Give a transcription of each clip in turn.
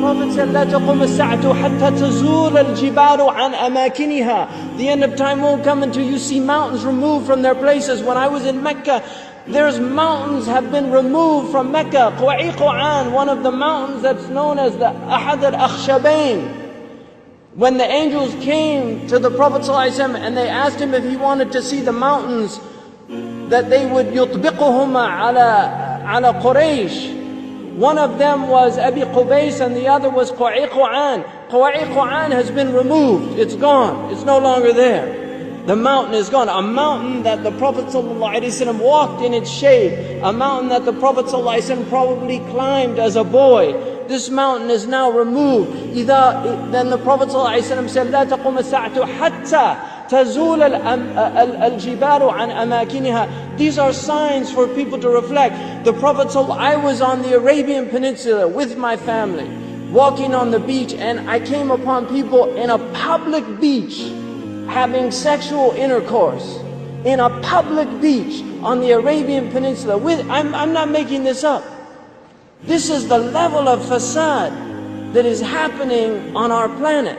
Prophet said, لا تقوم الساعة حتى تزول الجبال عن أماكنها. The end of time won't come until you see mountains removed from their places. When I was in Mecca, there's mountains have been removed from Mecca. Quwa'iquan, one of the mountains that's known as the Ahad al-Akhshabain. When the angels came to the Prophet ﷺ and they asked him if he wanted to see the mountains, that they would يطبقهما على قريش. One of them was Abi Qubays and the other was Quwa'iquan. Quwa'iquan has been removed. It's gone. It's no longer there. The mountain is gone. A mountain that the Prophet ﷺ walked in its shade. A mountain that the Prophet ﷺ probably climbed as a boy. This mountain is now removed. Then the Prophet ﷺ said, لا تقوم الساعة حتى تزول الجبال عن أماكنها. These are signs for people to reflect. The Prophet I was on the Arabian Peninsula with my family, walking on the beach, and I came upon people in a public beach having sexual intercourse. In a public beach on the Arabian Peninsula. I'm not making this up. This is the level of fasad that is happening on our planet.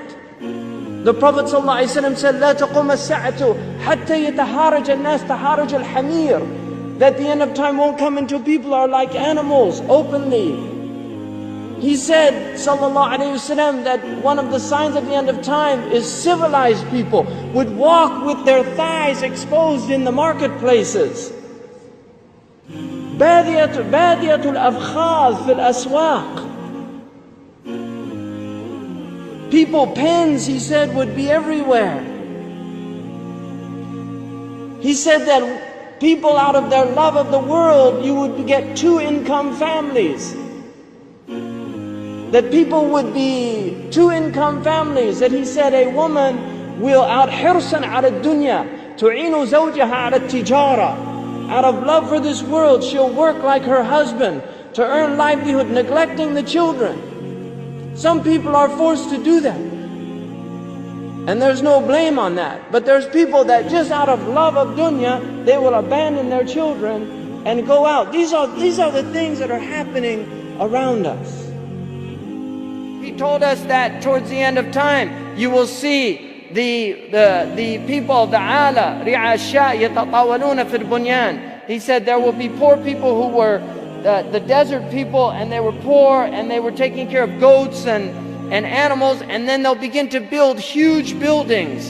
The Prophet ﷺ said, لا تقوم الساعة حتى يتهارج الناس تهارج الحمير. That the end of time won't come until people are like animals openly. He said, sallallahu alayhi wasallam, that one of the signs of the end of time is civilized people would walk with their thighs exposed in the marketplaces. بادية الأفخاذ في الأسواق. People, pens, he said, would be everywhere. He said that people, out of their love of the world, you would get two-income families. That people would be two-income families. That he said a woman will out حرصا على الدنيا تعين زوجها على التجارة. Out of love for this world, she'll work like her husband to earn livelihood, neglecting the children. Some people are forced to do that. And there's no blame on that. But there's people that just out of love of dunya, they will abandon their children and go out. These are the things that are happening around us. He told us that towards the end of time, you will see the people of the ala, ri'asha yatatawaluna fil bunyan. He said there will be poor people who were the desert people, and they were poor and they were taking care of goats and animals, and then they'll begin to build huge buildings.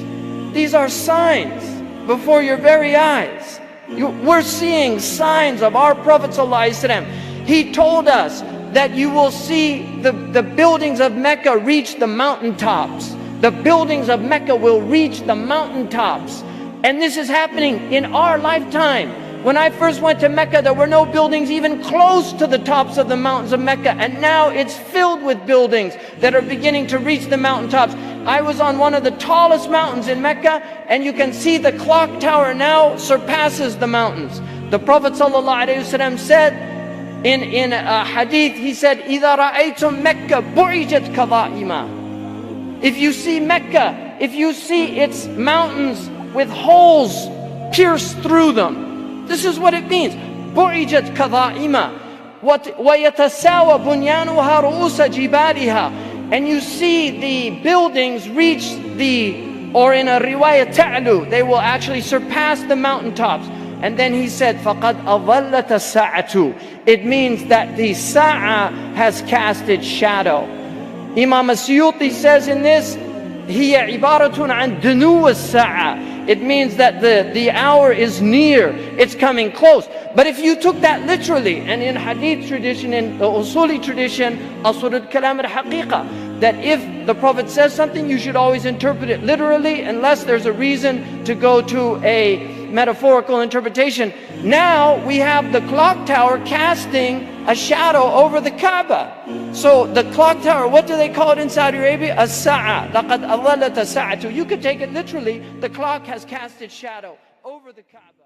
These are signs before your very eyes. We're seeing signs of our Prophet ﷺ. He told us that you will see the buildings of Mecca reach the mountaintops. The buildings of Mecca will reach the mountaintops. And this is happening in our lifetime. When I first went to Mecca, there were no buildings even close to the tops of the mountains of Mecca. And now it's filled with buildings that are beginning to reach the mountaintops. I was on one of the tallest mountains in Mecca, and you can see the clock tower now surpasses the mountains. The Prophet ﷺ said in a hadith, he said, إِذَا رَأَيْتُم مَكَّةَ بُعِجَتْ كَظَائِمًا. If you see Mecca, if you see its mountains with holes pierced through them, this is what it means. بُعِجَتْ كَظَائِمًا وَيَتَسَاوَى بُنْيَانُهَا رُؤُوسَ جِبَالِهَا. And you see the buildings reach or in a riwayah ta'lu, they will actually surpass the mountaintops. And then he said, فَقَدْ أَظَلَّتَ السَّاعَةُ. It means that the Sa'a has cast its shadow. Imam As-Suyuti says in this, هِيَ عِبَارَةٌ عَنْ دُنُوَ السَّاعَةِ. It means that the hour is near, it's coming close. But if you took that literally, and in hadith tradition, in the usuli tradition, asl al-kalam al-haqiqa, that if the Prophet says something, you should always interpret it literally, unless there's a reason to go to a metaphorical interpretation. Now we have the clock tower casting a shadow over the Kaaba. So the clock tower, what do they call it in Saudi Arabia? As-Sa'a. لَقَدْ أَظَلَّتَ السَّاعَةُ. You could take it literally. The clock has cast its shadow over the Kaaba.